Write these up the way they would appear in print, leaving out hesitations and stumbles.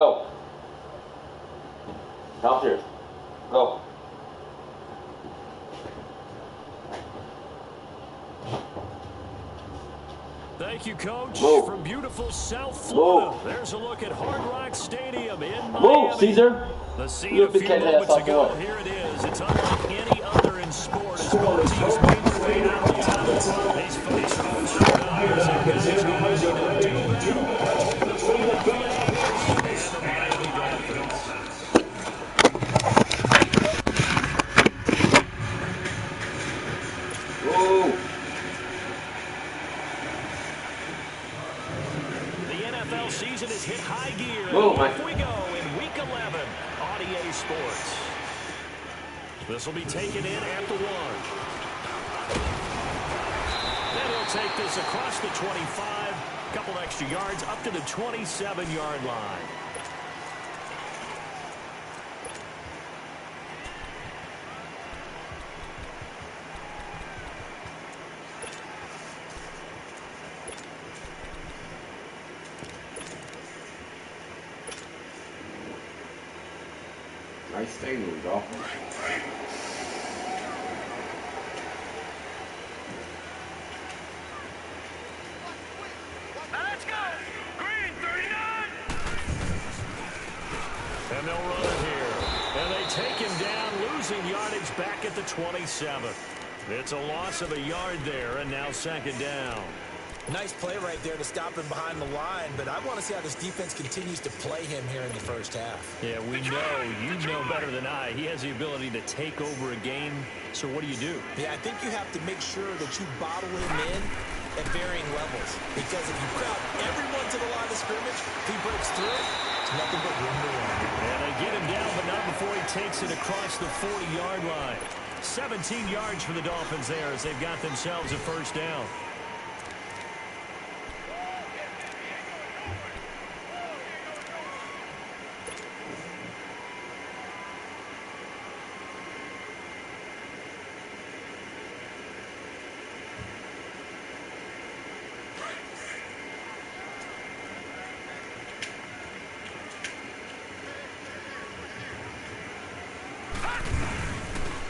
Go. Downstairs. Go. Thank you, Coach. Move. From beautiful South Florida, Move. There's a look at Hard Rock Stadium in Miami. Move, Caesar. The scene You a few moments ago. Here it is. It's unlike any other in sport. As both teams make their way out of the tunnel. These folks are organized and positioned ready to do battle between the Philadelphia Eagles and the Miami Dolphins. Move. The NFL season has hit high gear. Move, Off we go in Week 11 on EA Sports. This will be taken in at the 1. Then he'll take this across the 25. A couple extra yards up to the 27-yard line. Nice stadium, Dolphins. Let's go! Green 39! And they'll run it here. And they take him down, losing yardage back at the 27. It's a loss of a yard there, and now 2nd down. Nice play right there to stop him behind the line, but I want to see how this defense continues to play him here in the first half. Yeah, we know. You know better than I. He has the ability to take over a game. So what do you do? Yeah, I think you have to make sure that you bottle him in at varying levels. Because if you crowd everyone to the line of scrimmage, if he breaks through, it's nothing but room to run. And they get him down, but not before he takes it across the 40-yard line. 17 yards for the Dolphins there as they've got themselves a first down.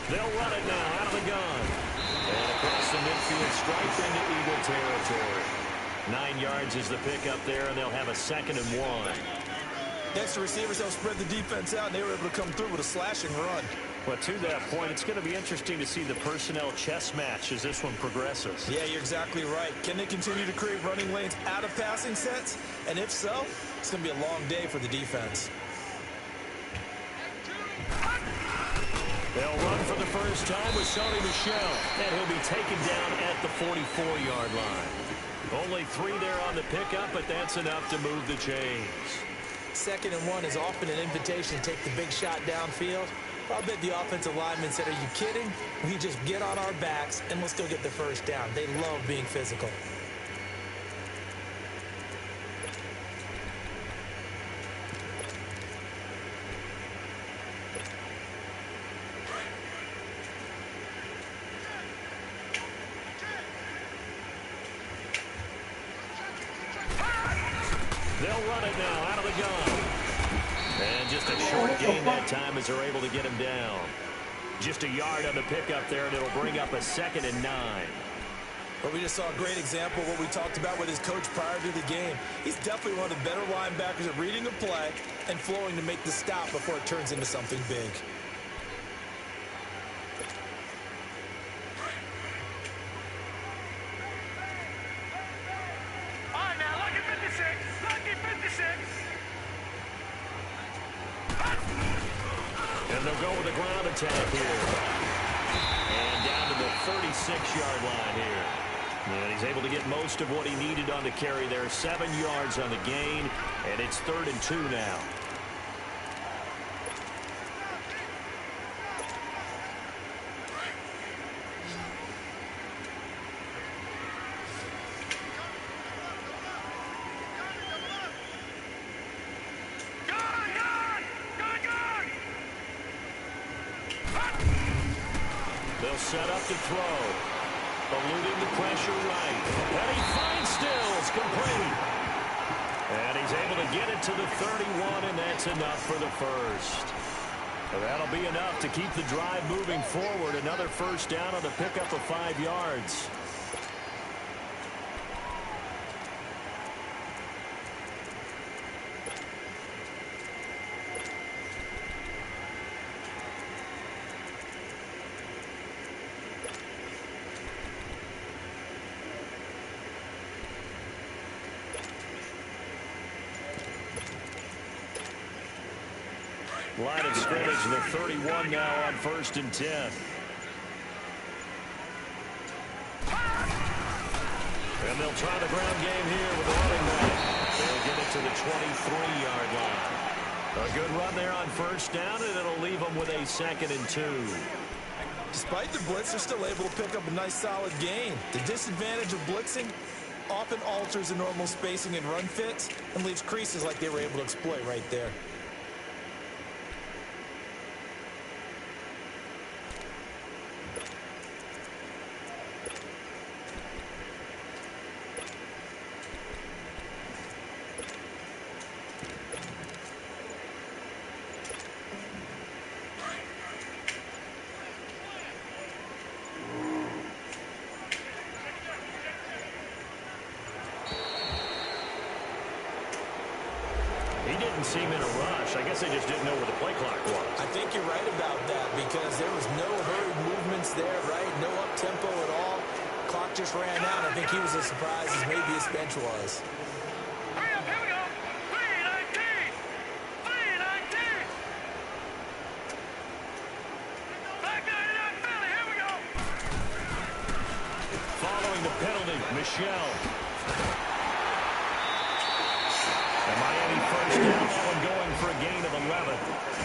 They'll run it now out of the gun. And across the midfield stripe into Eagle territory. 9 yards is the pickup there, and they'll have a 2nd and 1. Extra receivers help spread the defense out, and they were able to come through with a slashing run. But to that point, it's going to be interesting to see the personnel chess match as this one progresses. Yeah, you're exactly right. Can they continue to create running lanes out of passing sets? And if so, it's going to be a long day for the defense. They'll run for the first time with Sony Michel, and he'll be taken down at the 44-yard line. Only 3 there on the pickup, but that's enough to move the chains. 2nd and 1 is often an invitation to take the big shot downfield. I'll bet the offensive lineman said, are you kidding? We just get on our backs and let's go get the first down. They love being physical. They'll run it now out of the gun. And just a short gain that time as they're able to get him down. Just a yard on the pickup there, and it'll bring up a 2nd and 9. Well, we just saw a great example of what we talked about with his coach prior to the game. He's definitely one of the better linebackers at reading a play and flowing to make the stop before it turns into something big. And they'll go with a ground attack here. And down to the 36-yard line here. And he's able to get most of what he needed on the carry there. 7 yards on the gain, and it's 3rd and 2 now. They'll set up to throw. Eluding the pressure right. And he finds Stills complete. And he He's able to get it to the 31, and that's enough for the first. And that'll be enough to keep the drive moving forward. Another first down on the pickup of 5 yards. Line of scrimmage, the 31 now on 1st and 10. And they'll try the ground game here with the running back. They'll get it to the 23-yard line. A good run there on 1st down, and it'll leave them with a 2nd and 2. Despite the blitz, they're still able to pick up a nice solid gain. The disadvantage of blitzing often alters the normal spacing and run fits and leaves creases like they were able to exploit right there. Seem in a rush. I guess they just didn't know where the play clock was. I think you're right about that because there was no hurried movements there, right? No up-tempo at all. Clock just ran out. I think he was as surprised as maybe his bench was. Hurry up, here we go. 3:19. 3:19. Back 99 Philly, here we go. Following the penalty, Michelle. Miami first down, that one going for a gain of 11.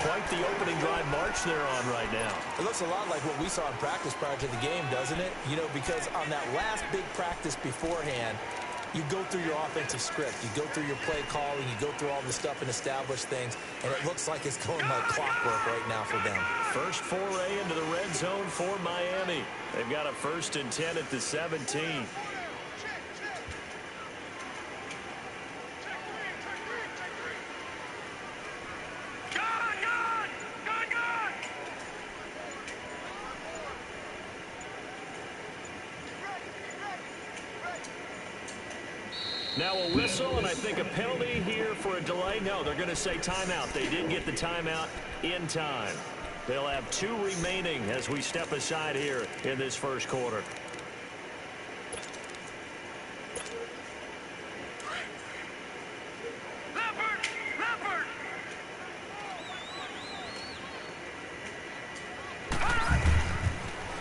Quite the opening drive march they're on right now. It looks a lot like what we saw in practice prior to the game, doesn't it? You know, because on that last big practice beforehand, you go through your offensive script. You go through your play calling. You go through all the stuff and establish things. And it looks like it's going like clockwork right now for them. First foray into the red zone for Miami. They've got a 1st and 10 at the 17. Now a whistle, and I think a penalty here for a delay. No, they're going to say timeout. They did get the timeout in time. They'll have 2 remaining as we step aside here in this first quarter. Leopard!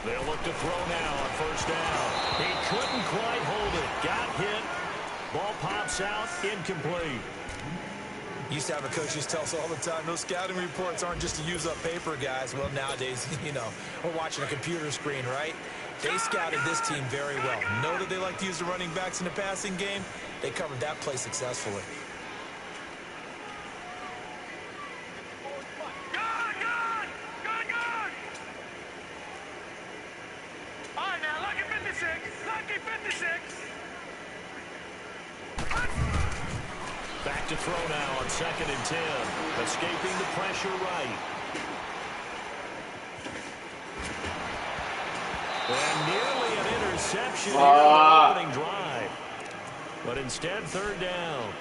They'll look to throw now on 1st down. He couldn't quite hold it. Got hit. Ball pops out, incomplete. Used to have a coach used to tell us all the time, those scouting reports aren't just to use up paper, guys. Well, nowadays, you know, we're watching a computer screen, right? They scouted this team very well. Know that they like to use the running backs in the passing game. They covered that play successfully. Good! All right, now, lucky 56. Lucky 56. Back to throw now on 2nd and 10. Escaping the pressure right. And nearly an interception here in the opening drive. But instead, 3rd down.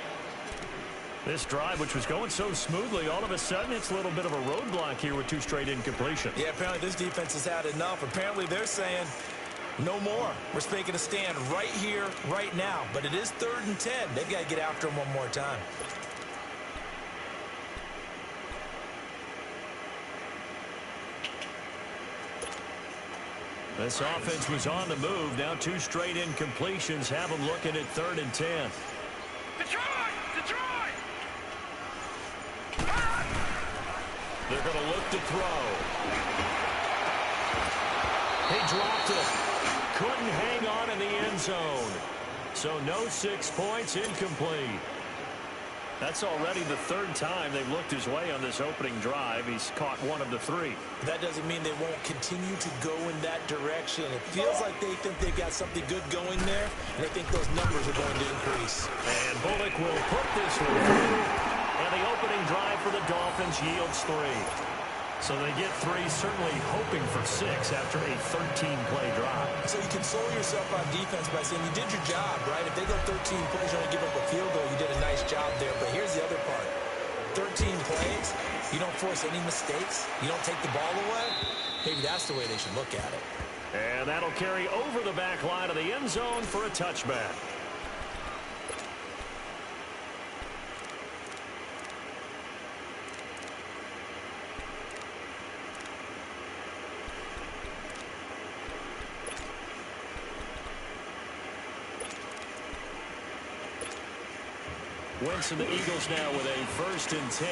This drive, which was going so smoothly, all of a sudden it's a little bit of a roadblock here with 2 straight incompletions. Yeah, apparently this defense has had enough. Apparently they're saying no more. We're making a stand right here, right now. But it is 3rd and 10. They've got to get after him one more time. This offense was on the move. Now 2 straight incompletions have them looking at 3rd and 10. Detroit! They're going to look to throw. He dropped it. Couldn't hang on in the end zone. So no 6 points, incomplete. That's already the third time they've looked his way on this opening drive. He's caught one of the three. That doesn't mean they won't continue to go in that direction. It feels like they think they've got something good going there, and they think those numbers are going to increase. And Bullock will put this one through. And the opening drive for the Dolphins yields 3. So they get 3, certainly hoping for 6 after a 13-play drive. So you console yourself on defense by saying you did your job, right? If they go 13 plays, you're going to give up a field goal. You did a nice job there. But here's the other part. 13 plays, you don't force any mistakes. You don't take the ball away. Maybe that's the way they should look at it. And that'll carry over the back line of the end zone for a touchback. Wentz and the Eagles now with a 1st and 10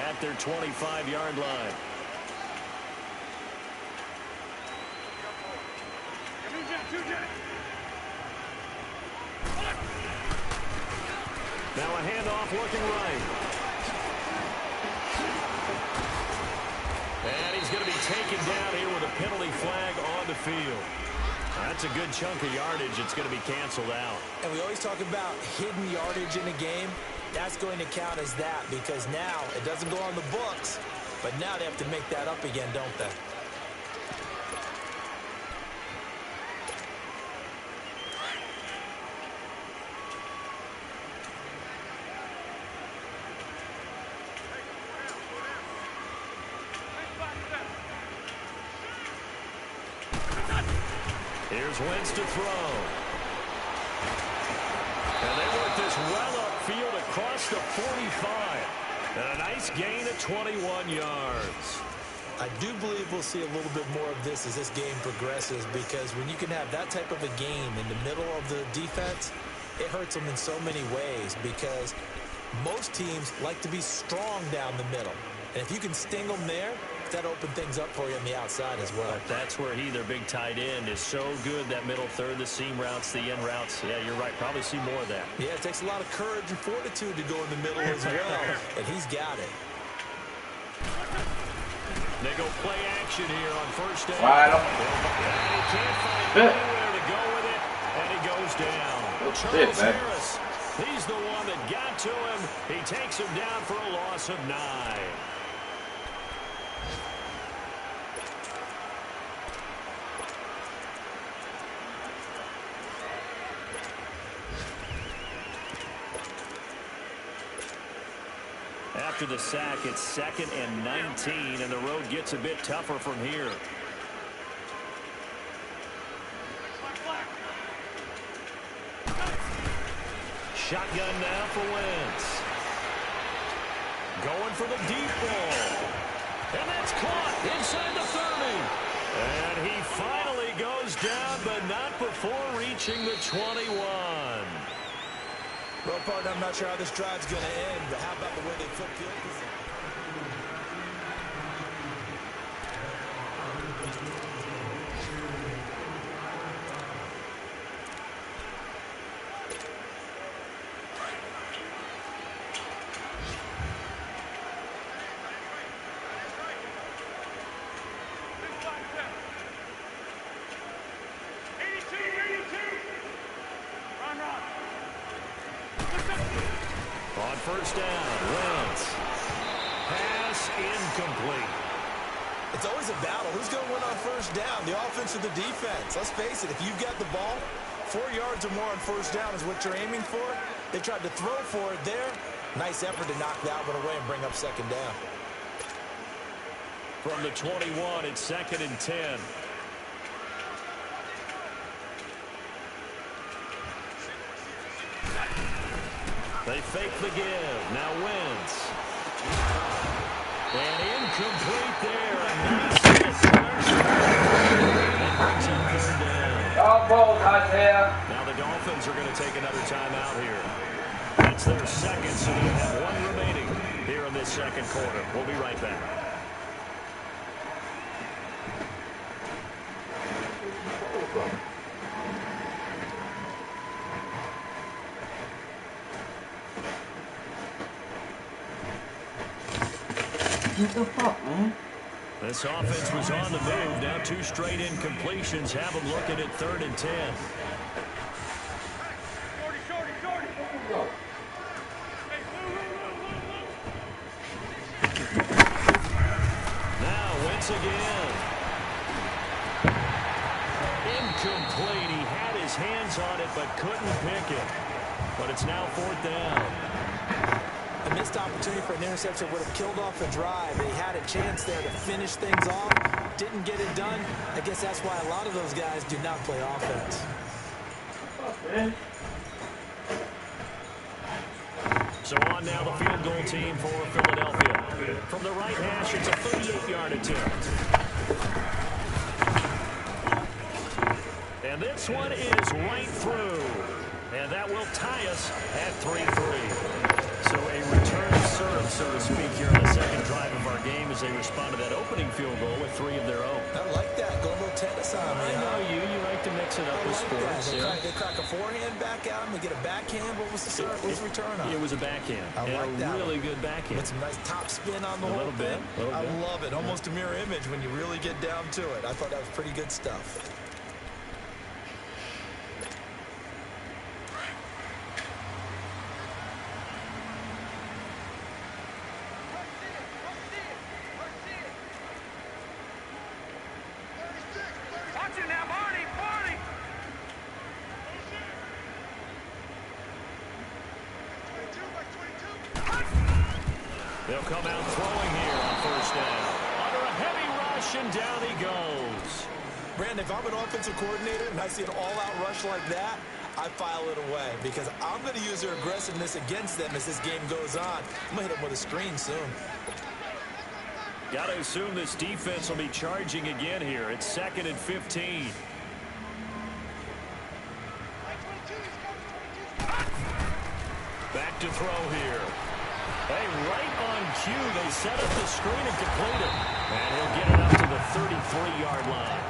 at their 25-yard line. Now a handoff looking right. And he's going to be taken down here with a penalty flag on the field. That's a good chunk of yardage. It's going to be canceled out. And we always talk about hidden yardage in a game. That's going to count as that because now it doesn't go on the books, but now they have to make that up again, don't they? Here's Wentz to throw. And they work this well upfield across the 45. And a nice gain of 21 yards. I do believe we'll see a little bit more of this as this game progresses because when you can have that type of a game in the middle of the defense, it hurts them in so many ways because most teams like to be strong down the middle. And if you can sting them there, that'll open things up for you on the outside as well. But that's where their big tight end, is so good, that middle third, the seam routes, the end routes. Yeah, you're right. Probably see more of that. Yeah, it takes a lot of courage and fortitude to go in the middle as well, and he's got it. They go play action here on 1st down. Right up. And he can't find anywhere to go with it, and he goes down. Charles Harris, he's the one that got to him. He takes him down for a loss of 9. After the sack, it's 2nd and 19, and the road gets a bit tougher from here. Shotgun now for Wentz. Going for the deep ball. And that's caught inside the 30. And he finally goes down, but not before reaching the 21. Well, partner, I'm not sure how this drive's going to end, but how about the way they flip field position? On 1st down, Wentz. Pass incomplete. It's always a battle. Who's going to win on 1st down, the offense or the defense? Let's face it, if you've got the ball, 4 yards or more on 1st down is what you're aiming for. They tried to throw for it there. Nice effort to knock that one away and bring up 2nd down. From the 21, it's 2nd and 10. They fake the give. Now Wentz. And incomplete there. A nice hit. That brings him 3rd down. Now the Dolphins are going to take another timeout here. That's their 2nd, so they have 1 remaining here in this 2nd quarter. We'll be right back. What the fuck, man? This offense was on the move. Now 2 straight incompletions have them looking at 3rd and 10. Shorty. Hey, Now Wentz again. Incomplete. He had his hands on it but couldn't pick it. But it's now 4th down. A missed opportunity for an interception would have killed off a drive. They had a chance there to finish things off. Didn't get it done. I guess that's why a lot of those guys do not play offense. Man. So on now the field goal team for Philadelphia. From the right hash, it's a 38-yard attempt. And this one is right through. And that will tie us at 3-3. So a return serve, so to speak, here on the second drive of our game as they respond to that opening field goal with 3 of their own. I like that. Go a little tennis on me. I know you like to mix it up with sports. They crack a forehand back at him. They get a backhand. What was the serve? What was the return on? It was a backhand. I like that. Really good backhand. With some nice top spin on the whole thing. I love it. Almost a mirror image when you really get down to it. I thought that was pretty good stuff. watch it now, Barney. They'll come out throwing here on 1st down. Under a heavy rush, and down he goes. Brandon, if I'm an offensive coordinator and I see an all-out rush like that, I file it away because I'm going to use their aggressiveness against them as this game goes on. I'm going to hit them with a screen soon. Got to assume this defense will be charging again here. It's 2nd and 15. Back to throw here. Hey, right on cue, they set up the screen and complete it. And he'll get it up to the 33-yard line.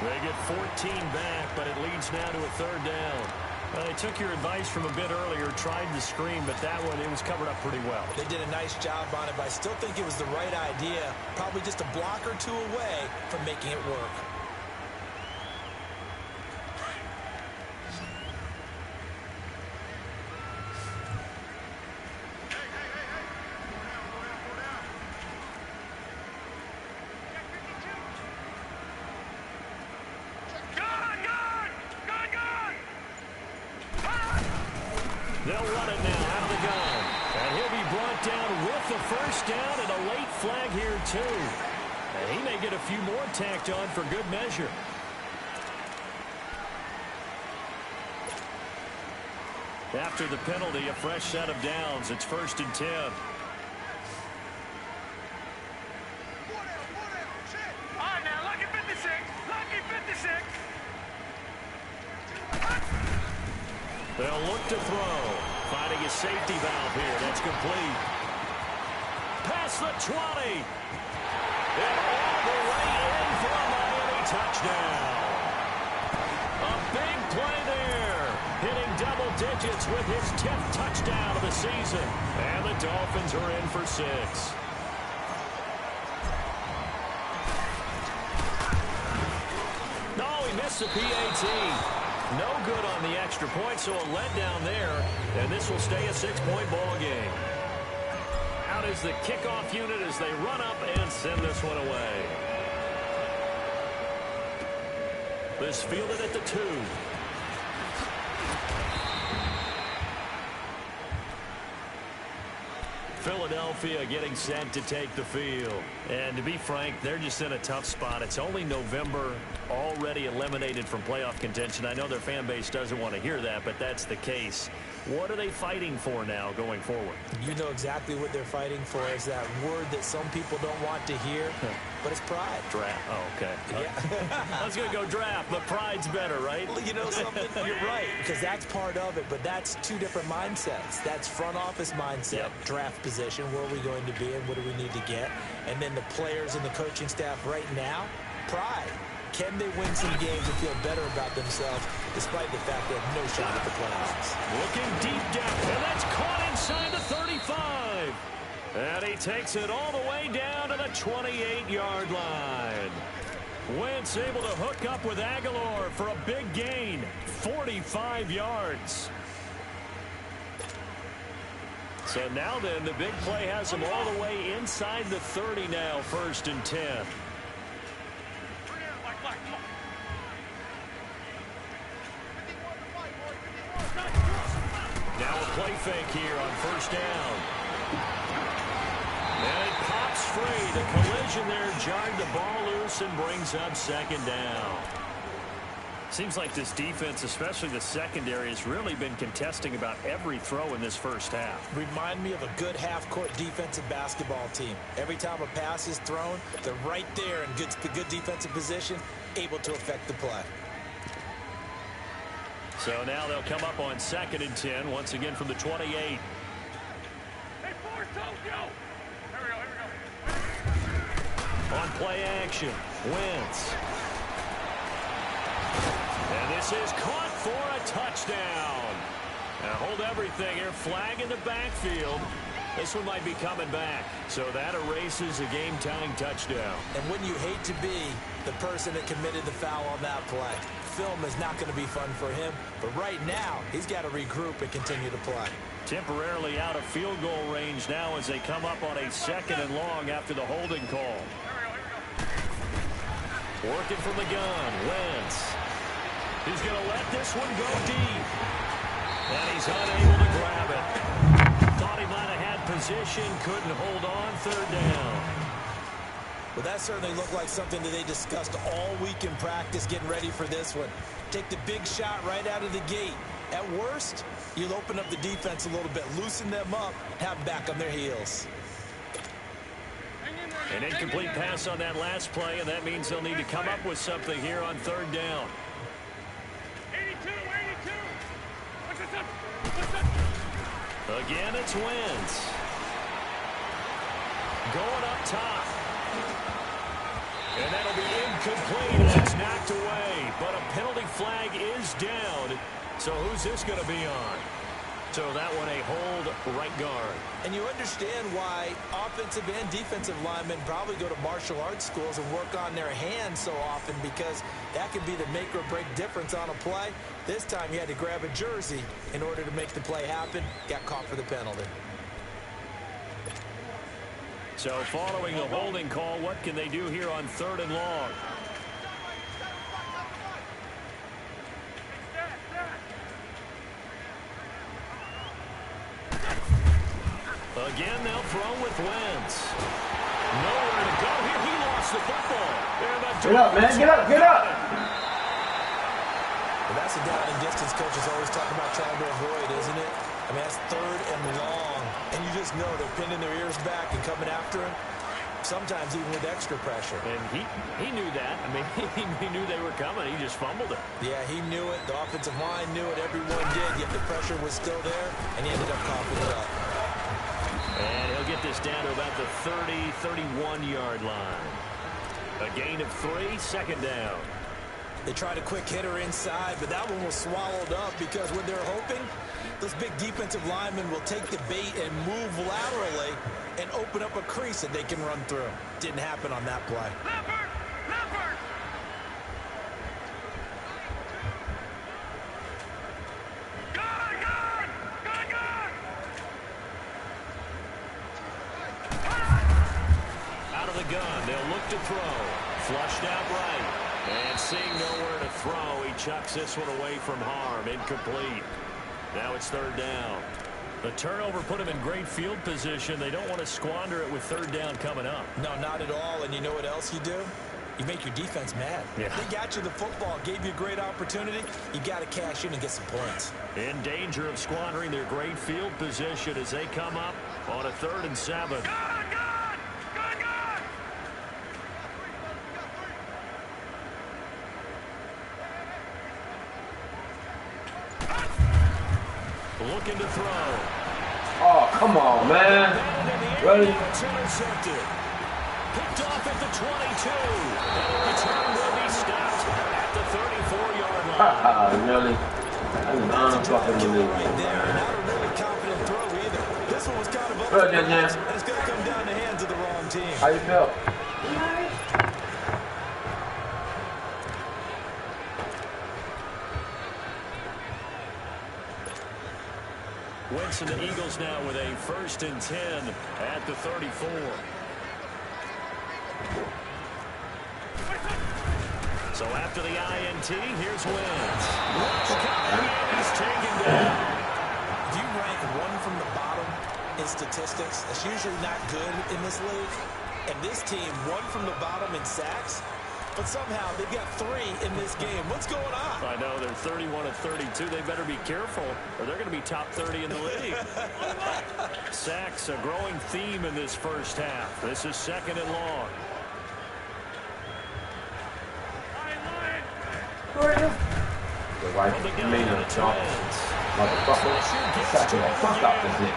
They get 14 back, but it leads now to a 3rd down. Well, they took your advice from a bit earlier, tried the screen, but that one, it was covered up pretty well. They did a nice job on it, but I still think it was the right idea. Probably just a block or two away from making it work. They'll run it now out of the gun. And he'll be brought down with the 1st down and a late flag here, too. And he may get a few more tacked on for good measure. After the penalty, a fresh set of downs. It's 1st and 10. All right, now, lucky 56. Lucky 56. They'll look to throw. Finding a safety valve here. That's complete. Past the 20. And all the way in for a Miami touchdown. A big play there. Hitting double digits with his 10th touchdown of the season. And the Dolphins are in for 6. No, he missed the PAT. No good on the extra point, so a letdown there. And this will stay a 6-point ball game. Out is the kickoff unit as they run up and send this one away. This fielded at the 2. Philadelphia getting set to take the field. And to be frank, they're just in a tough spot. It's only November, already eliminated from playoff contention. I know their fan base doesn't want to hear that, but that's the case. What are they fighting for now going forward? You know exactly what they're fighting for. Is that word that some people don't want to hear, but it's pride. Draft. Oh, okay. Yeah. I was going to go draft, but pride's better, right? Well, you know something? You're right, because that's part of it, but that's 2 different mindsets. That's front office mindset, draft position, where are we going to be and what do we need to get? And then the players and the coaching staff right now, pride. Can they win some games and feel better about themselves despite the fact they have no shot at the playoffs? Looking deep down, and that's caught inside the 35. And he takes it all the way way down to the 28-yard line. Wentz able to hook up with Aguilar for a big gain, 45 yards. So now then, the big play has him all the way inside the 30 now, 1st and 10. Now a play fake here on 1st down. And it pops free. The collision there jarred the ball loose and brings up 2nd down. Seems like this defense, especially the secondary, has really been contesting about every throw in this first half. Remind me of a good half-court defensive basketball team. Every time a pass is thrown, they're right there in good defensive position, able to affect the play. So now they'll come up on 2nd and 10, once again from the 28. Hey, Forrest, don't go! Here we go. On play action, Wentz. And this is caught for a touchdown. Now hold everything here. Flag in the backfield. This one might be coming back. So that erases a game-tying touchdown. And wouldn't you hate to be the person that committed the foul on that play? Film is not going to be fun for him. But right now, he's got to regroup and continue to play. Temporarily out of field goal range now as they come up on a 2nd and long after the holding call. Working from the gun, Wentz. He's going to let this one go deep. And he's unable to grab it. Thought he might have had position, couldn't hold on, 3rd down. Well, that certainly looked like something that they discussed all week in practice getting ready for this one. Take the big shot right out of the gate. At worst, you'll open up the defense a little bit, loosen them up, have them back on their heels. An incomplete pass on that last play, and that means they'll need to come up with something here on 3rd down. 82. Again, it's Wentz. Going up top. And that'll be incomplete as it's knocked away. But a penalty flag is down. So who's this going to be on? So that one a hold right guard. And you understand why offensive and defensive linemen probably go to martial arts schools and work on their hands so often, because that could be the make or break difference on a play. This time he had to grab a jersey in order to make the play happen. Got caught for the penalty. So following the holding call, what can they do here on 3rd and long? Again, they'll throw with Wentz. Nowhere to go here. He lost the football. Get up, man. Get up. Get up. Well, that's a down and distance coaches always talk about trying to avoid, isn't it? I mean, that's 3rd and long. And you just know they're pinning their ears back and coming after him. Sometimes even with extra pressure. And he knew that. I mean, he knew they were coming. He just fumbled it. Yeah, he knew it. The offensive line knew it. Everyone did. Yet the pressure was still there, and he ended up coughing it up. And he'll get this down to about the 30, 31-yard line. A gain of 3, 2nd down. They tried a quick hitter inside, but that one was swallowed up because when they're hoping, those big defensive linemen will take the bait and move laterally and open up a crease that they can run through. Didn't happen on that play. Leopard! Out of the gun, they'll look to throw. Flushed out right. And seeing nowhere to throw, he chucks this one away from harm. Incomplete. Now it's 3rd down. The turnover put him in great field position. They don't want to squander it with 3rd down coming up. No, not at all. And you know what else you do? You make your defense mad. Yeah. They got you the football, gave you a great opportunity. You got to cash in and get some points. In danger of squandering their great field position as they come up on a 3rd and 7. Looking to throw. Oh, come on, man. Ready? It's intercepted. Picked off at the 22. And the return will be stopped at the 34-yard line. Really? That's Right there. Not a really confident throw either. This one was kind of up, and it's going to come down the hands of the wrong team. How you feel? Winston, the Eagles now with a 1st and 10 at the 34. So after the INT, here's Wentz. He's taken down. If you rank one from the bottom in statistics, that's usually not good in this league. And this team, one from the bottom in sacks, but somehow they've got 3 in this game. What's going on? I know, they're 31 of 32. They better be careful, or they're going to be top 30 in the league. Sacks, a growing theme in this first half. This is 2nd and long. The wife made a jump. Motherfucker. Second, fuck up this nigga.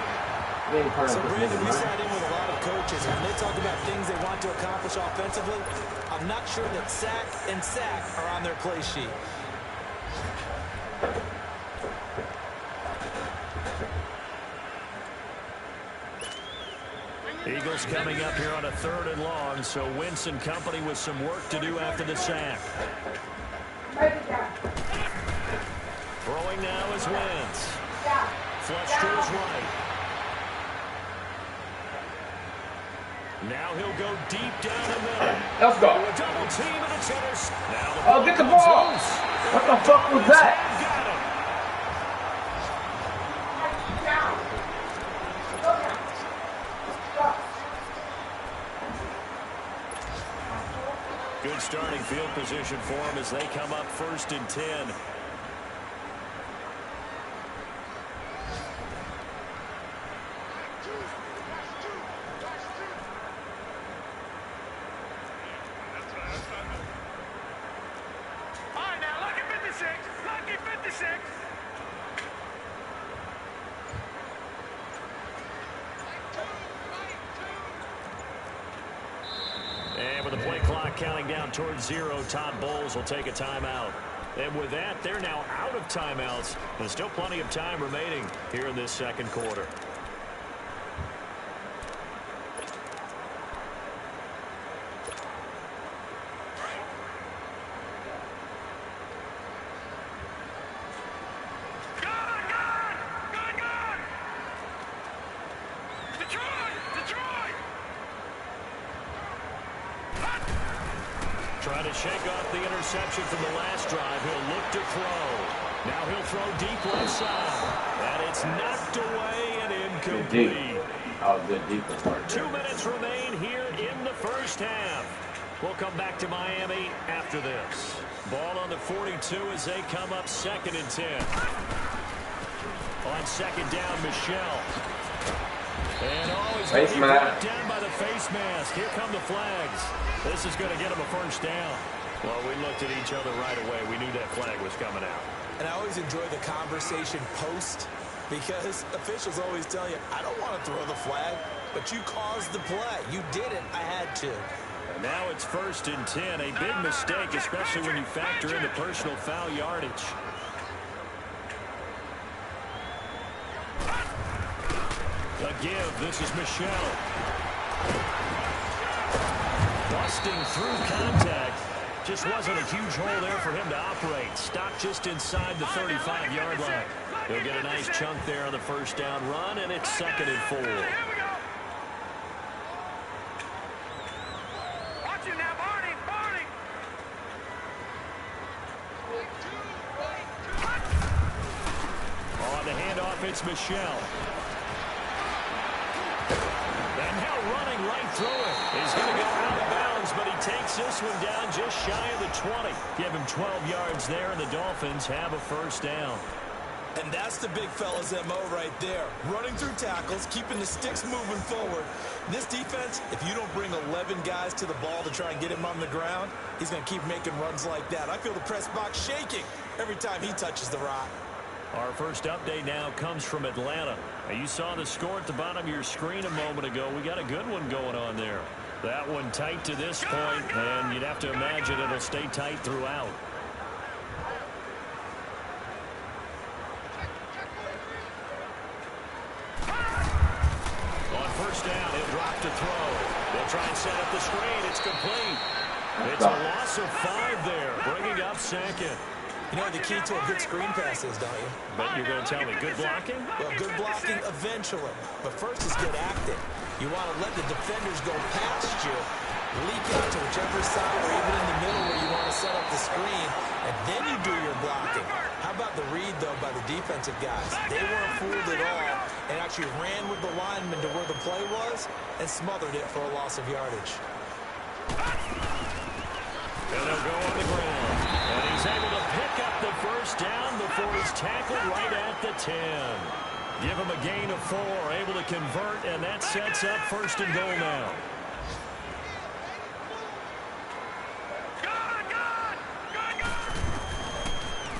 We ain't part So, of this Brandon, nigga, we man. sat in with a lot of coaches, and when they talk about things they want to accomplish offensively, I'm not sure that sack and sack are on their play sheet. Eagles coming up here on a 3rd and long, so Wentz and company with some work to do after the sack. Throwing now is Wentz. Flush to his right. Now he'll go deep down the middle. Let's go. A double team and it's centers. Now the Oh, get the ball. What the fuck was that? got him. Good starting field position for him as they come up 1st and 10. All right, now, lucky 56. Lucky 56. And with the play clock counting down towards 0, Todd Bowles will take a timeout. And with that, they're now out of timeouts. There's still plenty of time remaining here in this 2nd quarter. Trying to shake off the interception from the last drive. He'll look to throw. Now he'll throw deep left side. And it's knocked away and incomplete. Oh, good defense right there. 2 minutes remain here in the first half. We'll come back to Miami after this. Ball on the 42 as they come up 2nd and 10. On 2nd down, Michelle. And always going to be brought down by the face mask. Here come the flags. This is going to get him a 1st down. Well, we looked at each other right away. We knew that flag was coming out. And I always enjoy the conversation post because officials always tell you, I don't want to throw the flag, but you caused the play. You did it. I had to. And now it's 1st and 10. A big mistake, especially when you factor in the personal foul yardage. A give. This is Michelle. Busting through contact. Just wasn't a huge hole there for him to operate. Stopped just inside the 35-yard line. He'll get a nice chunk there on the 1st down run, and it's 2nd and 4. Here we go. Watch you now, Barney. Barney. On the handoff, it's Michelle. And now running right through it. He's going to go out of bounds, but he takes this one down just shy of the 20. Give him 12 yards there, and the Dolphins have a 1st down. And that's the big fella's MO right there. Running through tackles, keeping the sticks moving forward. This defense, if you don't bring 11 guys to the ball to try and get him on the ground, he's going to keep making runs like that. I feel the press box shaking every time he touches the rock. Our first update now comes from Atlanta. Now, you saw the score at the bottom of your screen a moment ago. We got a good one going on there. That one tight to this point, and you'd have to imagine it'll stay tight throughout. On 1st down, he'll drop to throw. They'll try and set up the screen. It's complete. It's a loss of 5 there, bringing up second. You know what the key to a good screen pass is, don't you? But you're going to tell me good blocking? Well, good blocking eventually. But first is good acting. You want to let the defenders go past you, leak out to whichever side or even in the middle where you want to set up the screen, and then you do your blocking. How about the read, though, by the defensive guys? They weren't fooled at all and actually ran with the lineman to where the play was and smothered it for a loss of yardage. And they'll go on the ground. And he's able to pick up the first down before he's tackled right at the 10. Give him a gain of 4, able to convert, and that sets up 1st and goal now.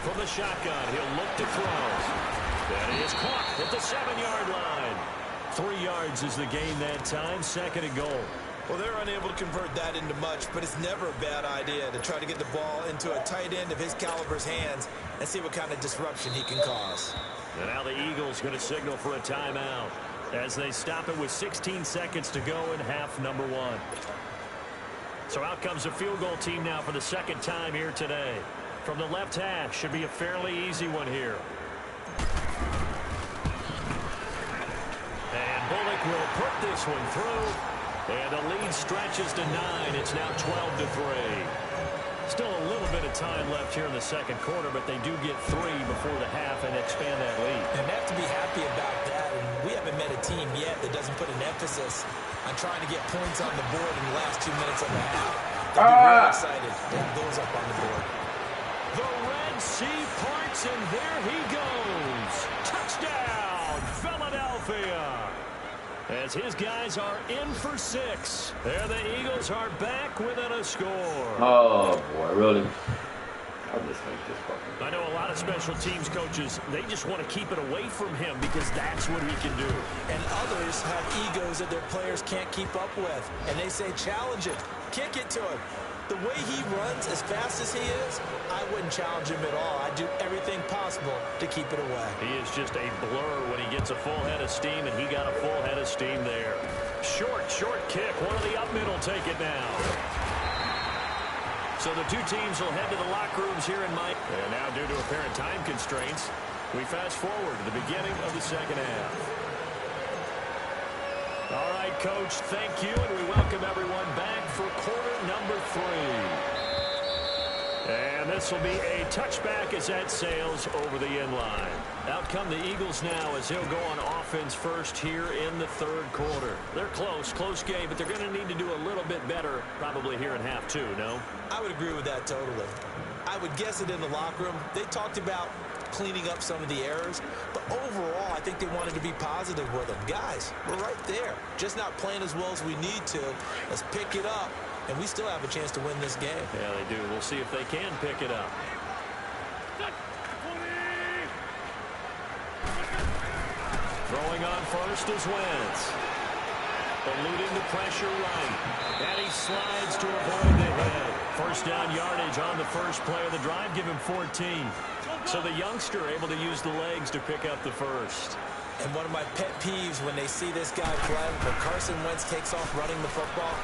From the shotgun, he'll look to throw. And he is caught at the 7-yard line. 3 yards is the gain that time, 2nd and goal. Well, they're unable to convert that into much, but it's never a bad idea to try to get the ball into a tight end of his caliber's hands and see what kind of disruption he can cause. And now the Eagles going to signal for a timeout as they stop it with 16 seconds to go in half number 1. So out comes a field goal team now for the 2nd time here today. From the left hash, should be a fairly easy one here. And Bullock will put this one through. And the lead stretches to 9. It's now 12-3. Still a little bit of time left here in the 2nd quarter, but they do get 3 before the half and expand that lead. And they have to be happy about that. And we haven't met a team yet that doesn't put an emphasis on trying to get points on the board in the last 2 minutes of the half. They'll be really excited to have those up on the board. The Red Sea parts, and there he goes. Touchdown, Philadelphia. As his guys are in for 6. There the Eagles are back within a score. Oh, boy, really? I'll just make this fucking... I know a lot of special teams coaches, they just want to keep it away from him because that's what he can do. And others have egos that their players can't keep up with. And they say, challenge it, kick it to him. The way he runs as fast as he is, I wouldn't challenge him at all. I'd do everything possible to keep it away. He is just a blur when he gets a full head of steam, and he got a full head of steam there. Short kick. One of the up middle take it now. So the 2 teams will head to the locker rooms here in M.I.A. And now, due to apparent time constraints, we fast forward to the beginning of the 2nd half. All right, Coach, thank you, and we welcome everyone back for quarter number 3. And this will be a touchback as that sails over the end line. Out come the Eagles now as he'll go on offense first here in the 3rd quarter. They're close game, but they're going to need to do a little bit better probably here in half 2, no? I would agree with that totally. I would guess it in the locker room. They talked about cleaning up some of the errors, but overall, I think they wanted to be positive with them. Guys, we're right there. Just not playing as well as we need to. Let's pick it up, and we still have a chance to win this game. Yeah, they do. We'll see if they can pick it up. Throwing on first is Wentz. Eluding the pressure right. And he slides to avoid the hit. First down yardage on the first play of the drive. Give him 14. So the youngster able to use the legs to pick up the first. And one of my pet peeves when they see this guy play, when Carson Wentz takes off running the football,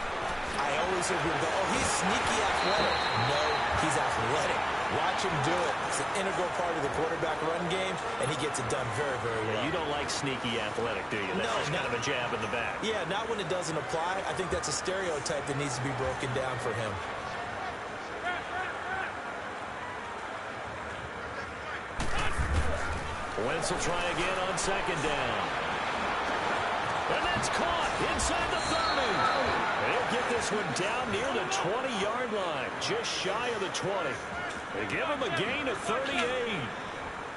I always hear people go, oh, he's sneaky athletic. No, he's athletic. Watch him do it. It's an integral part of the quarterback run game, and he gets it done very, very well. Yeah, you don't like sneaky athletic, do you? That's just kind of a jab in the back. Yeah, not when it doesn't apply. I think that's a stereotype that needs to be broken down for him. Wentz will try again on 2nd down. And that's caught inside the 30. They'll get this one down near the 20-yard line, just shy of the 20. They give him a gain of 38.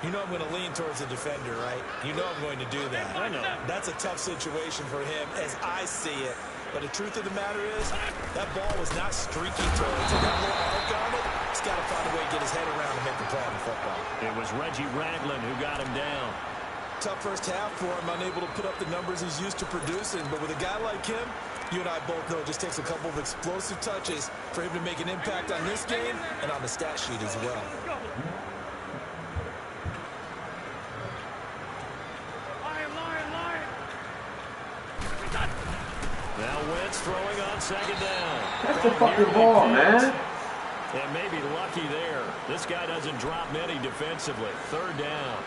You know I'm going to lean towards the defender, right? You know I'm going to do that. I know. That's a tough situation for him as I see it. But the truth of the matter is, that ball was not streaky towards it. That little arc on it, he's got to find a way to get his head around and make the play on the football. It was Reggie Ragland who got him down. Tough first half for him, unable to put up the numbers he's used to producing. But with a guy like him, you and I both know it just takes a couple of explosive touches for him to make an impact on this game and on the stat sheet as well. Now Wentz Wentz throwing on second down. That's the fucking ball, man. And maybe lucky there. This guy doesn't drop many defensively. Third down.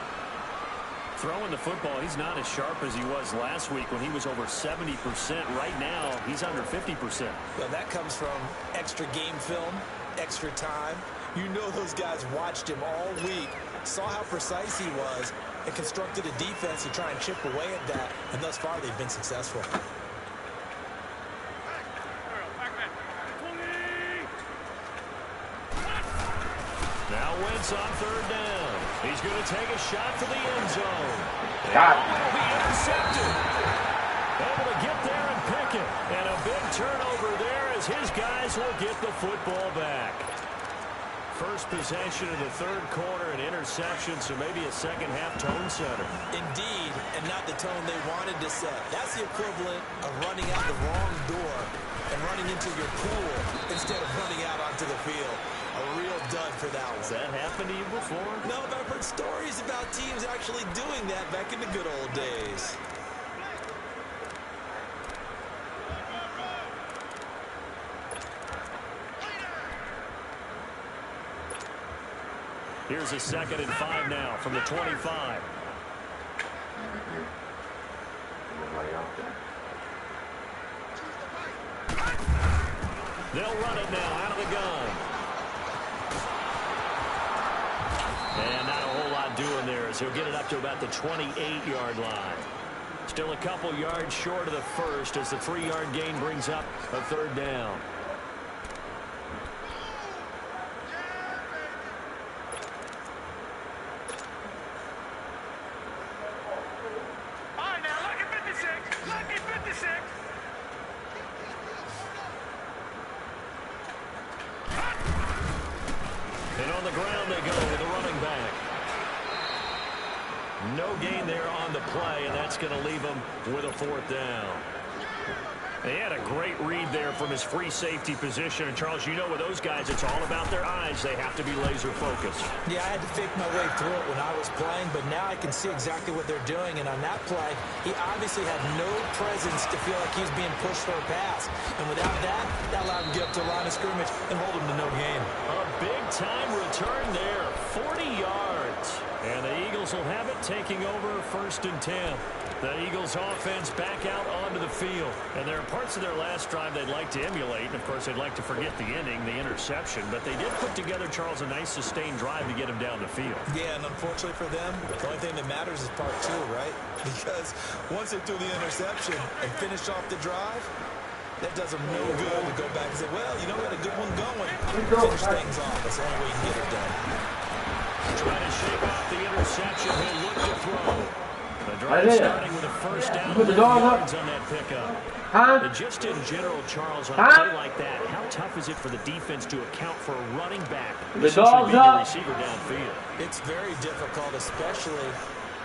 Throwing the football, he's not as sharp as he was last week when he was over 70%. Right now, he's under 50%. Well, that comes from extra game film, extra time. You know those guys watched him all week, saw how precise he was, and constructed a defense to try and chip away at that. And thus far, they've been successful. Now Wentz on third down. He's going to take a shot for the end zone. God. Will be intercepted. Able to get there and pick it. And a big turnover there as his guys will get the football back. First possession of the third quarter, an interception, so maybe a second-half tone setter. Indeed, and not the tone they wanted to set. That's the equivalent of running out the wrong door and running into your pool instead of running out onto the field. A real dud for that one. Has that happened to you before? No, but I've heard stories about teams actually doing that back in the good old days. Here's a 2nd and 5 now from the 25. They'll run it now out of the gun. And not a whole lot doing there as he'll get it up to about the 28-yard line. Still a couple yards short of the first as the 3-yard gain brings up a third down. And on the ground they go with the running back. No gain there on the play, and that's going to leave him with a 4th down. He had a great read there from his free safety position. And, Charles, you know with those guys, it's all about their eyes. They have to be laser focused. Yeah, I had to fake my way through it when I was playing, but now I can see exactly what they're doing. And on that play, he obviously had no presence to feel like he's being pushed for a pass. And without that, that allowed him to get up to the line of scrimmage and hold him to no gain. A big-time return there, 40 yards. And the Eagles will have it, taking over 1st and 10. The Eagles offense back out onto the field. And there are parts of their last drive they'd like to emulate. And, of course, they'd like to forget the inning, the interception. But they did put together, Charles, a nice sustained drive to get him down the field. Yeah, and unfortunately for them, the only thing that matters is part 2, right? Because once they threw the interception and finished off the drive, that does them no good to go back and say, well, you know, we had a good one going. Finish things off. That's the only way you can get it done. Trying to shake off the interception. He'll look to throw. The drive starting with a first down. Put the dog up on that pickup. Huh? Just in general, Charles, on a play like that, how tough is it for the defense to account for a running back? The dog's up. Receiver downfield. It's very difficult, especially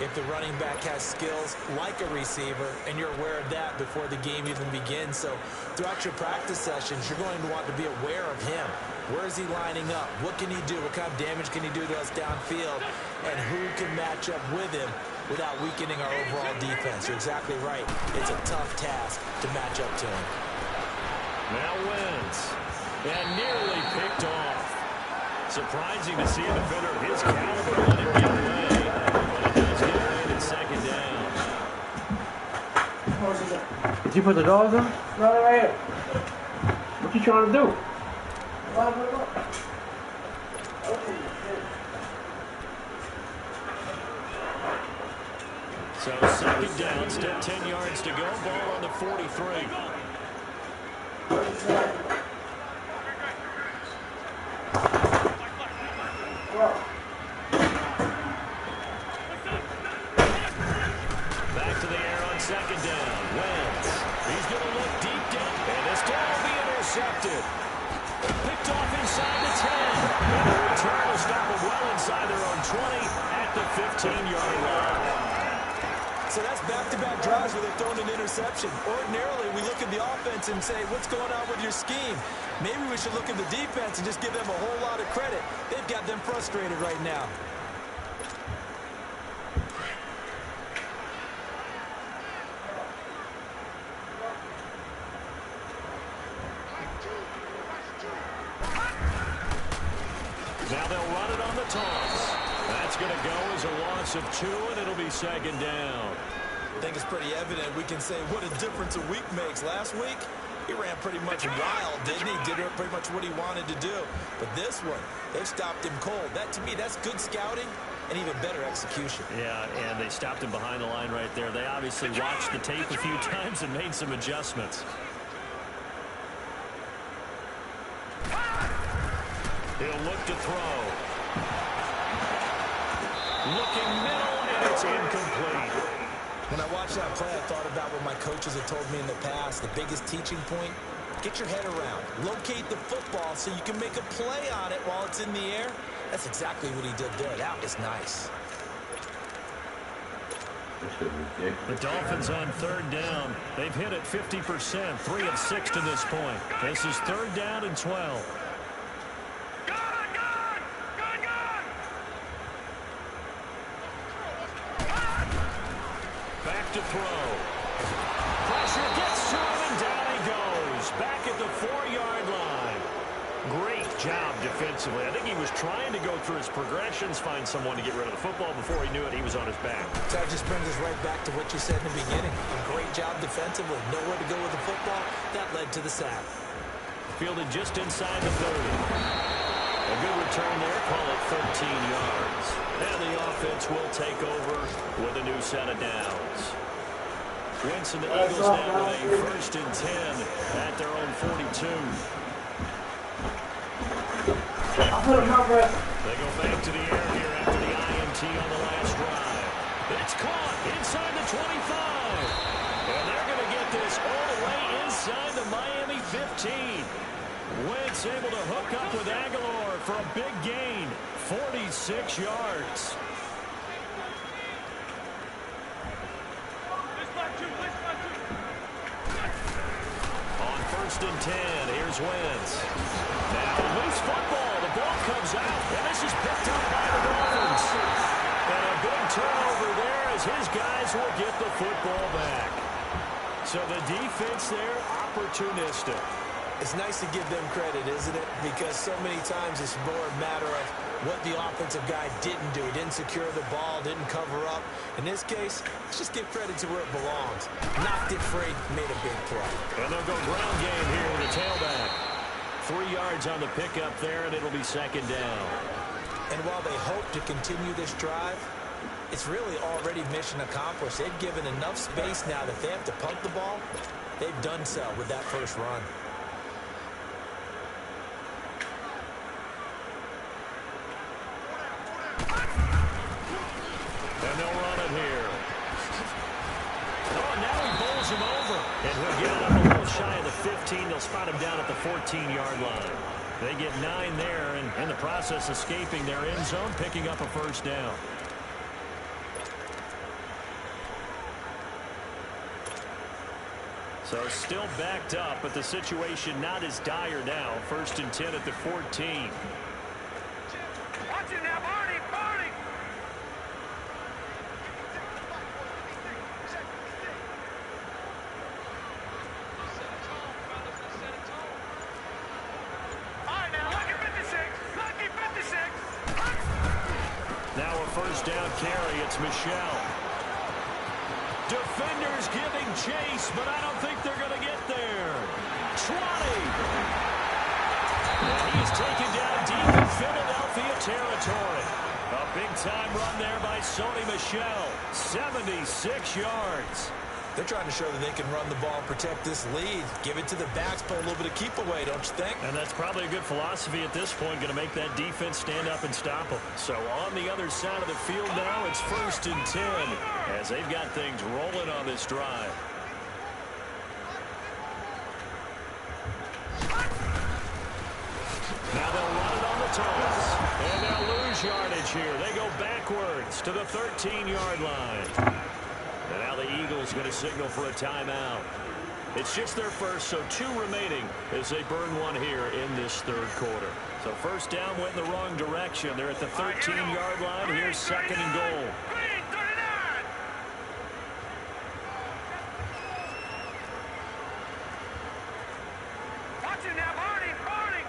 if the running back has skills like a receiver, and you're aware of that before the game even begins. So throughout your practice sessions, you're going to want to be aware of him. Where is he lining up? What can he do? What kind of damage can he do to us downfield? And who can match up with him without weakening our overall defense? You're exactly right. It's a tough task to match up to him. Now Wentz. And nearly picked off. Surprising to see a defender of his caliber let him get away. But it does get away at 2nd down. Did you put the dogs on? No, they're right here. What you trying to do? So 2nd down, still 10 yards to go. Ball on the 43. Back to the air on 2nd down. Wentz. He's going to look deep down. And this ball will be intercepted. Picked off inside the 10. And the return will stop them well inside their own 20 at the 15-yard line. So that's back-to-back drives where they've thrown an interception. Ordinarily, we look at the offense and say, what's going on with your scheme? Maybe we should look at the defense and just give them a whole lot of credit. They've got them frustrated right now. Now they'll run it on the toss. That's going to go as a loss of 2, and it'll be second down. I think it's pretty evident. We can say what a difference a week makes. Last week, he ran pretty much wild, didn't he? Did pretty much what he wanted to do. But this one, they've stopped him cold. That, to me, that's good scouting and even better execution. Yeah, and they stopped him behind the line right there. They obviously watched the tape a few times and made some adjustments. He'll look to throw. Looking middle, and it's incomplete. When I watched that play, I thought about what my coaches had told me in the past. The biggest teaching point, get your head around. Locate the football so you can make a play on it while it's in the air. That's exactly what he did there. That was nice. The Dolphins on third down. They've hit it 50%, 3 of 6 to this point. This is third down and 12. Back to throw. Pressure gets to him, and down he goes. Back at the 4-yard line. Great job defensively. I think he was trying to go through his progressions, find someone to get rid of the football. Before he knew it, he was on his back. That just brings us right back to what you said in the beginning. A great job defensively. Nowhere to go with the football. That led to the sack. Fielded just inside the 30. A good return there. Call it 13 yards. And the offense will take over with a new set of downs. Wentz and the Eagles now with a 1st and 10 at their own 42. They go back to the air here after the INT on the last drive. It's caught inside the 25. And they're going to get this all the way inside the Miami 15. Wentz able to hook up with Aguilar for a big gain, 46 yards. On 1st and 10, here's Wentz. Now loose football, the ball comes out, and this is picked up by the Dolphins. And a big turnover there as his guys will get the football back. So the defense there, opportunistic. It's nice to give them credit, isn't it? Because so many times it's more a matter of what the offensive guy didn't do. He didn't secure the ball, didn't cover up. In this case, let's just give credit to where it belongs. Knocked it free, made a big play. And they'll go ground game here with a tailback. 3 yards on the pickup there, and it'll be second down. And while they hope to continue this drive, it's really already mission accomplished. They've given enough space now that they have to punt the ball. They've done so with that first run. And they'll run it here. Oh, now he bowls him over. And he'll get it up a little shy of the 15. They'll spot him down at the 14-yard line. They get 9 there, and in the process escaping their end zone, picking up a first down. So still backed up, but the situation not as dire now. 1st and 10 at the 14. Watch it now, Barney, Barney! All right, now, lucky 56, lucky 56. Now a first down carry, it's Michelle. Defenders giving chase, but I don't think they're going to get there. 20. And he's taken down deep in Philadelphia territory. A big-time run there by Sony Michel. 76 yards. They're trying to show that they can run the ball and protect this lead. Give it to the backs, play a little bit of keep away, don't you think? And that's probably a good philosophy at this point, going to make that defense stand up and stop them. So on the other side of the field now, it's 1st and 10 as they've got things rolling on this drive. Now they'll run it on the toss. And they'll lose yardage here. They go backwards to the 13-yard line. And now the Eagles going to signal for a timeout. It's just their first, so 2 remaining as they burn one here in this third quarter. So first down went in the wrong direction. They're at the 13-yard line. Here's 2nd and goal. Green 39. Watch it now, Barney, Barney!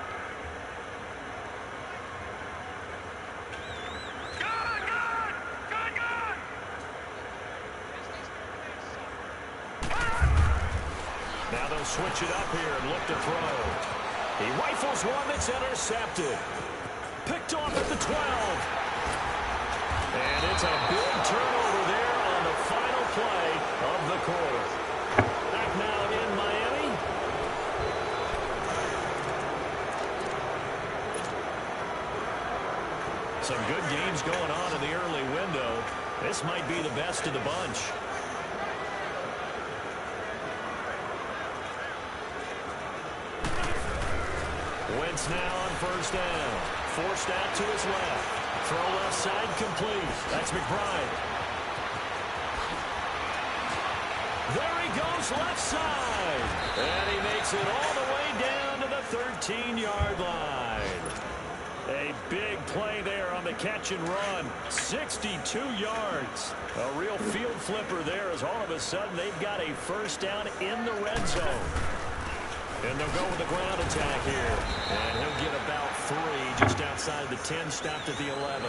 They'll switch it up here and look to throw. He rifles one that's intercepted. Picked off at the 12. And it's a big turnover there on the final play of the quarter. Back now in Miami. Some good games going on in the early window. This might be the best of the bunch. Wentz now on first down. Forced out to his left. Throw left side complete. That's McBride. There he goes left side. And he makes it all the way down to the 13-yard line. A big play there on the catch and run. 62 yards. A real field flipper there as all of a sudden they've got a first down in the red zone. And they'll go with the ground attack here. And he'll get about 3 just outside the 10, stopped at the 11.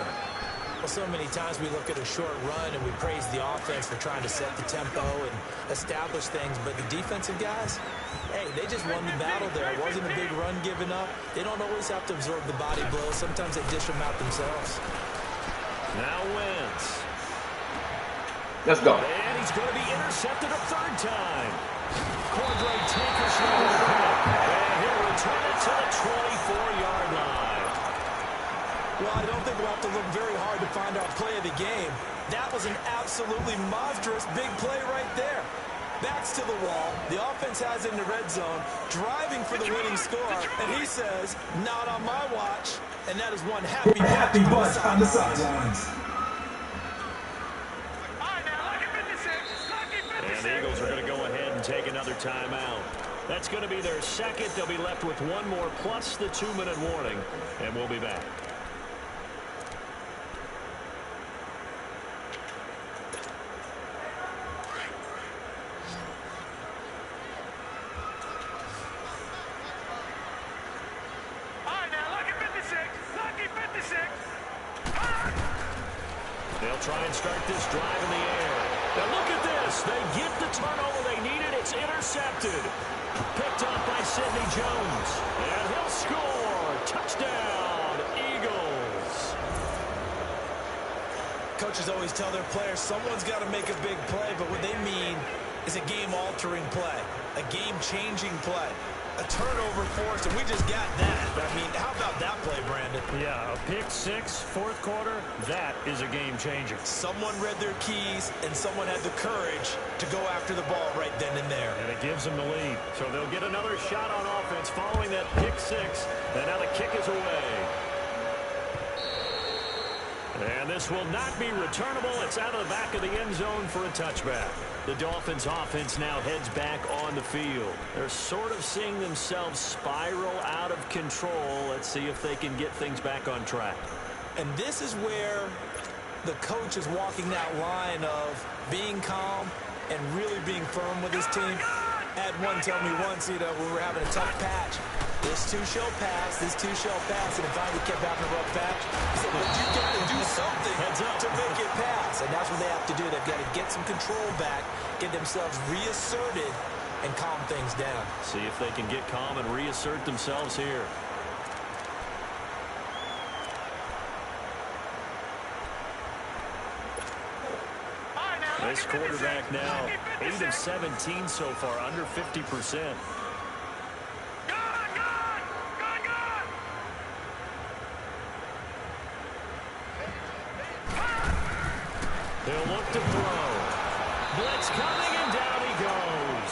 Well, so many times we look at a short run and we praise the offense for trying to set the tempo and establish things. But the defensive guys, hey, they just won the battle there. It wasn't a big run given up. They don't always have to absorb the body blows. Sometimes they dish them out themselves. Now Wentz. Let's go. And he's going to be intercepted a third time. Cordray tinkers and he'll return it to the 24-yard line. Well, I don't think we'll have to look very hard to find our play of the game. That was an absolutely monstrous big play right there. Backs to the wall. The offense has it in the red zone, driving for the winning score. And he says, not on my watch. And that is one happy bunch on the sidelines. And the Eagles are going to go ahead and take another timeout. That's going to be their second. They'll be left with one more plus the 2-minute warning. And we'll be back. They'll try and start this drive in the air. Now look at this. They get the turnover they needed. It's intercepted. Picked up by Sidney Jones. And he'll score. Touchdown, Eagles. Coaches always tell their players someone's got to make a big play, but what they mean is a game-altering play, a game-changing play, a turnover forced, and we just got that. I mean, how about that play, Brandon? Yeah, a pick six, fourth quarter, that is a game changer. Someone read their keys, and someone had the courage to go after the ball right then and there. And it gives them the lead. So they'll get another shot on offense following that pick six, and now the kick is away. And this will not be returnable. It's out of the back of the end zone for a touchback. The Dolphins offense now heads back on the field. They're sort of seeing themselves spiral out of control. Let's see if they can get things back on track. And this is where the coach is walking that line of being calm and really being firm with his team. Had one tell me once, you know, we were having a tough patch. This two shall pass, this two shall pass, and if I kept having a rough patch, he said, but you got to do something to make it pass. And that's what they have to do. They've got to get some control back, get themselves reasserted, and calm things down. See if they can get calm and reassert themselves here. This quarterback now 8 of 17 so far, under 50%. They'll look to throw. Blitz coming, and down he goes.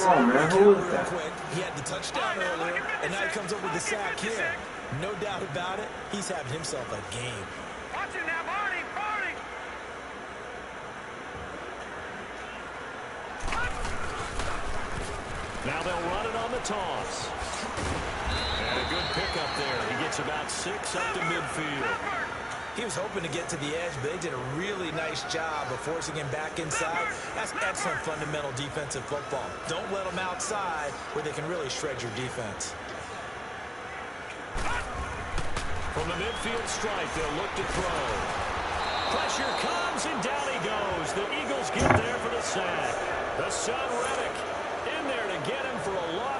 Come on, man. Who is that? He had the touchdown earlier, and now he comes up with the sack here. No doubt about it, he's having himself a game. Watch it now, Barney. Now they'll run it on the toss. And a good pickup there. He gets about 6 up to midfield. He was hoping to get to the edge, but they did a really nice job of forcing him back inside. That's excellent fundamental defensive football. Don't let them outside where they can really shred your defense. From the midfield stripe, they'll look to throw. Pressure comes, and down he goes. The Eagles get there for the sack. The son Reddick in there to get him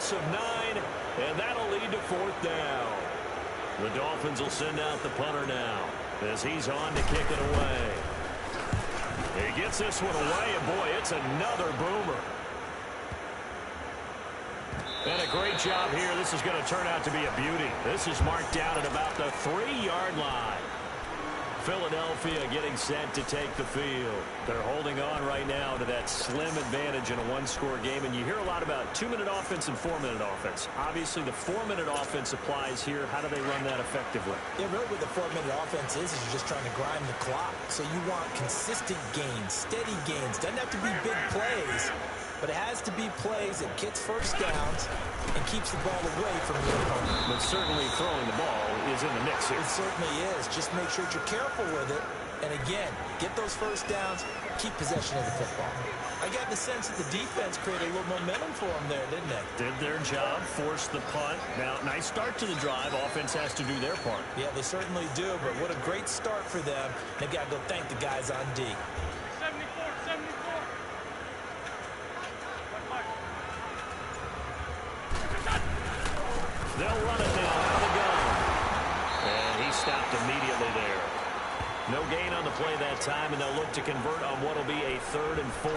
loss of 9, and that'll lead to 4th down. The Dolphins will send out the punter now as he's on to kick it away. He gets this one away, and boy, it's another boomer. And a great job here. This is going to turn out to be a beauty. This is marked out at about the 3-yard line. Philadelphia getting set to take the field. They're holding on right now to that slim advantage in a one-score game, and you hear a lot about 2-minute offense and 4-minute offense. Obviously, the 4-minute offense applies here. How do they run that effectively? Yeah, really what the 4-minute offense is you're just trying to grind the clock. So you want consistent gains, steady gains. Doesn't have to be big plays, but it has to be plays that gets first downs and keeps the ball away from the opponent. But certainly throwing the ball is in the mix here. It certainly is. Just make sure that you're careful with it. And again, get those first downs, keep possession of the football. I got the sense that the defense created a little momentum for them there, didn't they? Did their job, forced the punt. Now, nice start to the drive. Offense has to do their part. Yeah, they certainly do, but what a great start for them. They've got to go thank the guys on D. 74. They'll run it now out of the gun. And he stopped immediately there. No gain on the play that time, and they'll look to convert on what will be a 3rd and 4.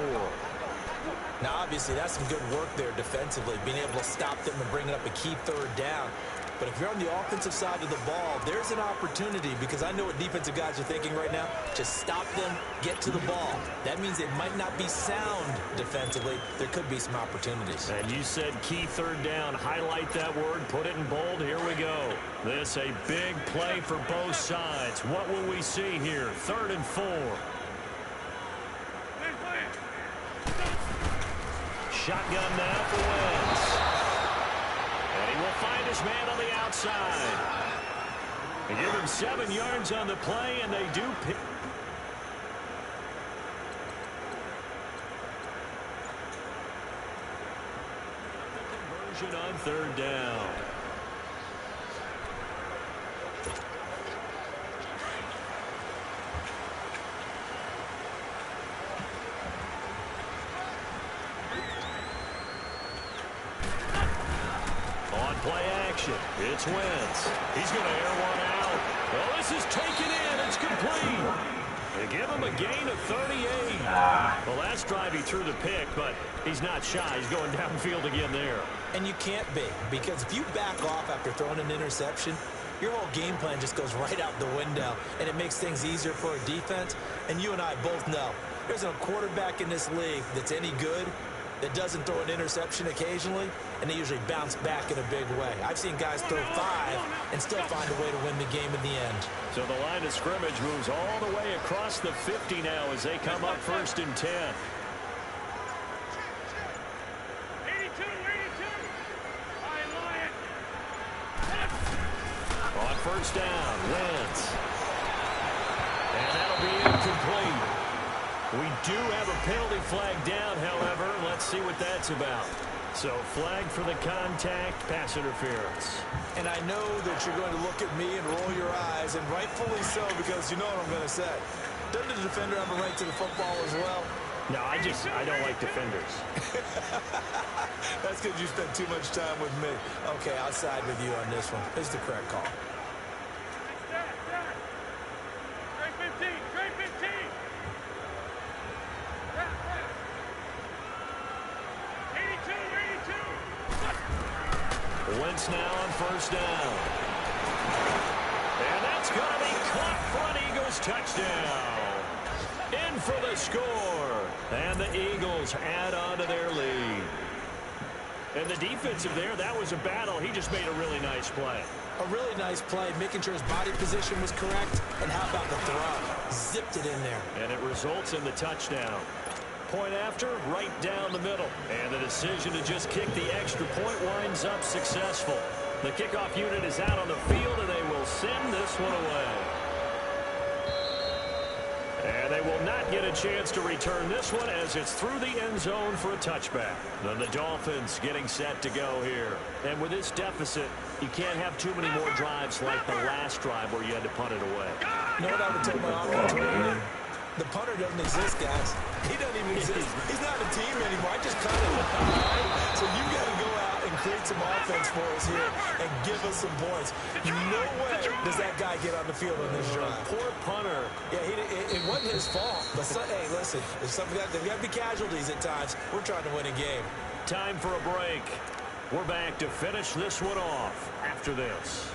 Now, obviously, that's some good work there defensively, being able to stop them and bringing up a key 3rd down. But if you're on the offensive side of the ball, there's an opportunity, because I know what defensive guys are thinking right now. Just stop them, get to the ball. That means they might not be sound defensively. There could be some opportunities. And you said key 3rd down. Highlight that word. Put it in bold. Here we go. This a big play for both sides. What will we see here? 3rd and 4. Shotgun now for Wentz. And he will find his man on the outside. They give him 7 yards on the play, and they do pick. Conversion on 3rd down. Play action. It's Wentz. He's going to air one out. Well, this is taken in. It's complete. They give him a gain of 38. Well, last drive he threw the pick, but he's not shy. He's going downfield again there. And you can't be, because if you back off after throwing an interception, your whole game plan just goes right out the window, and it makes things easier for a defense. And you and I both know there's a quarterback in this league that's any good that doesn't throw an interception occasionally, and they usually bounce back in a big way. I've seen guys throw 5 and still find a way to win the game in the end. So the line of scrimmage moves all the way across the 50 now as they come up 1st and 10. 82. Lion. On 1st down, Wentz. And that'll be incomplete. We do have a penalty flag down, however. Let's see what that's about. So flag for the contact, pass interference. And I know that you're going to look at me and roll your eyes, and rightfully so, because you know what I'm going to say. Doesn't the defender have a right to the football as well? No, I don't like defenders. That's because you spent too much time with me. Okay, I'll side with you on this one. This is the correct call. Great 15. Wentz now on 1st down. And that's going to be caught front. Eagles touchdown. In for the score. And the Eagles add on to their lead. And the defensive there, that was a battle. He just made a really nice play. A really nice play, making sure his body position was correct. And how about the throw? Zipped it in there. And it results in the touchdown. Point after, right down the middle. And the decision to just kick the extra point winds up successful. The kickoff unit is out on the field, and they will send this one away. And they will not get a chance to return this one as it's through the end zone for a touchback. Then the Dolphins getting set to go here. And with this deficit, you can't have too many more drives like the last drive where you had to punt it away. You know what I would tell my offense? The punter doesn't exist, guys. He doesn't even exist. He's not a team anymore. I just cut him. Right? So you got to go out and create some offense for us here and give us some points. No way does that guy get on the field on this drive. Poor punter. Yeah, it wasn't his fault. But hey, listen, there's something that we have to be casualties at times. We're trying to win a game. Time for a break. We're back to finish this one off after this.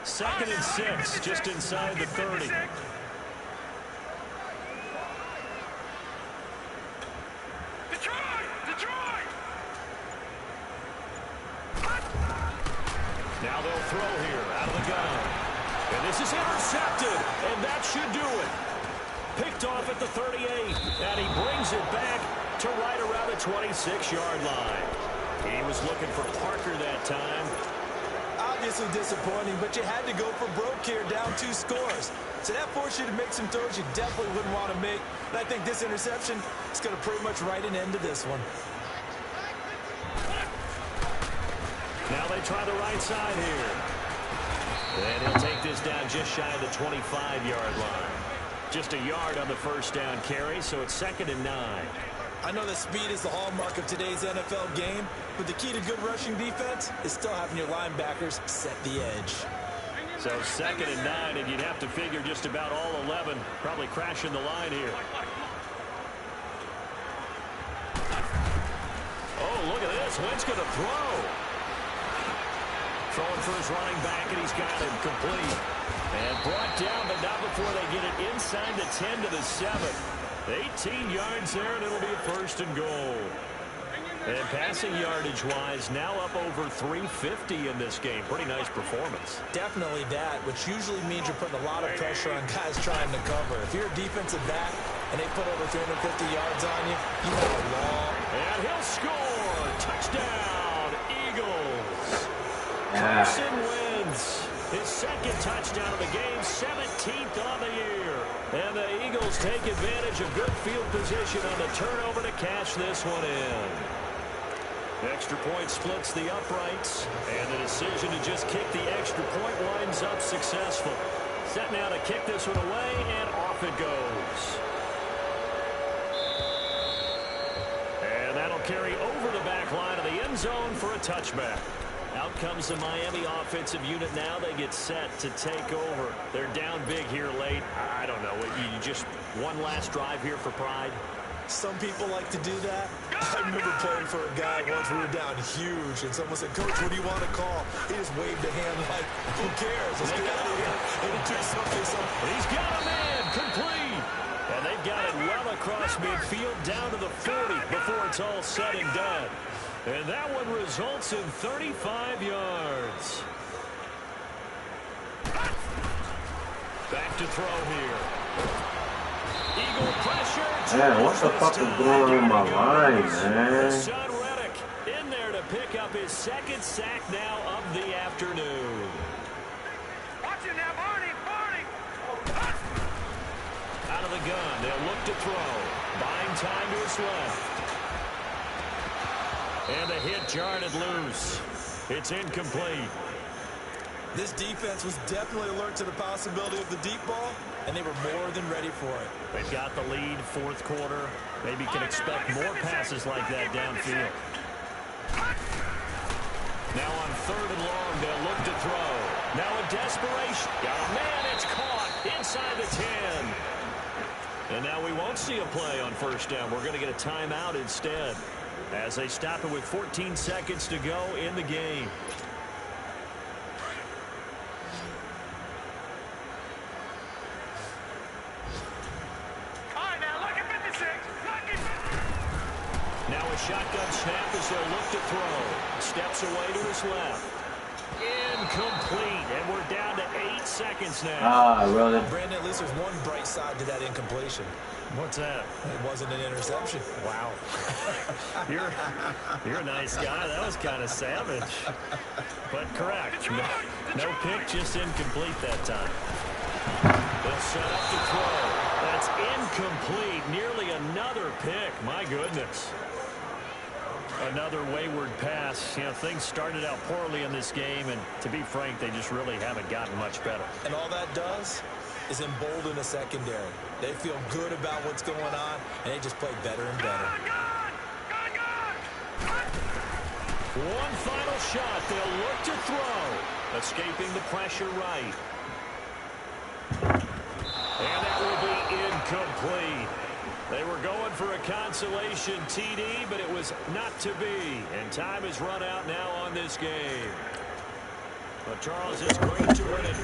Second and 6, just inside the 30. Now they'll throw here out of the gun. And this is intercepted, and that should do it. Picked off at the 38, and he brings it back to right around the 26-yard line. He was looking for Parker that time. Obviously disappointing, but you had to go for broke here, down 2 scores. So that forced you to make some throws you definitely wouldn't want to make. And I think this interception is going to pretty much write an end to this one. Now they try the right side here. And he'll take this down just shy of the 25-yard line. Just a yard on the first down carry, so it's 2nd and 9. I know that speed is the hallmark of today's NFL game, but the key to good rushing defense is still having your linebackers set the edge. So 2nd and 9, and you'd have to figure just about all 11 probably crashing the line here. Oh, look at this. Wentz going to throw. Throwing for his running back, and he's got him complete. And brought down, but not before they get it inside the 10 to the 7. 18 yards there, and it'll be a 1st and goal. And passing yardage-wise, now up over 350 in this game. Pretty nice performance. Definitely that, which usually means you're putting a lot of pressure on guys trying to cover. If you're a defensive back and they put over 350 yards on you, you have a long... And he'll score! Touchdown, Eagles! Carson wins his 2nd touchdown of the game, 17th on the year. And the Eagles take advantage of good field position on the turnover to cash this one in. Extra point splits the uprights, and the decision to just kick the extra point winds up successful. Set now to kick this one away, and off it goes. And that'll carry over the back line of the end zone for a touchback. Out comes the Miami offensive unit now. They get set to take over. They're down big here late. I don't know. You just one last drive here for pride? Some people like to do that. I remember playing for a guy once we were down huge, and someone said, "Coach, what do you want to call?" He just waved a hand like, "Who cares? Let's get out of here and do something." He's got a man complete. And they've got it well across midfield down to the 40 before it's all said and done. And that one results in 35 yards. Back to throw here. Eagle pressure. Man, what the fuck is going on in my line, man? Son Reddick in there to pick up his 2nd sack now of the afternoon. Watch it now, Barney, Barney. Out of the gun, they'll look to throw. Buying time to his left. And the hit jarred it loose. It's incomplete. This defense was definitely alert to the possibility of the deep ball, and they were more than ready for it. They've got the lead, 4th quarter. Maybe can expect more passes like that downfield. Now on 3rd and long, they'll look to throw. Now in desperation. Got a man, it's caught inside the 10. And now we won't see a play on 1st down. We're going to get a timeout instead, as they stop it with 14 seconds to go in the game. All right, now, look at 56. Now a shotgun snap as they'll look to throw. Steps away to his left. Incomplete, and we're down to 8 seconds now. Ah, really? Brandon, at least there's one bright side to that incompletion. What's that? It wasn't an interception. Wow. You're a nice guy. That was kind of savage. But correct. No pick, just incomplete that time. They'll set up to throw. That's incomplete. Nearly another pick. My goodness. Another wayward pass. You know, things started out poorly in this game, and to be frank, they just really haven't gotten much better. And all that does is embolden the secondary. They feel good about what's going on, and they just play better and better. One final shot. They'll look to throw. Escaping the pressure right. And that will be incomplete. They were going for a consolation TD, but it was not to be. And time has run out now on this game. But Charles, it's great to win it.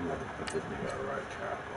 I'm going to put this nigga at right tackle.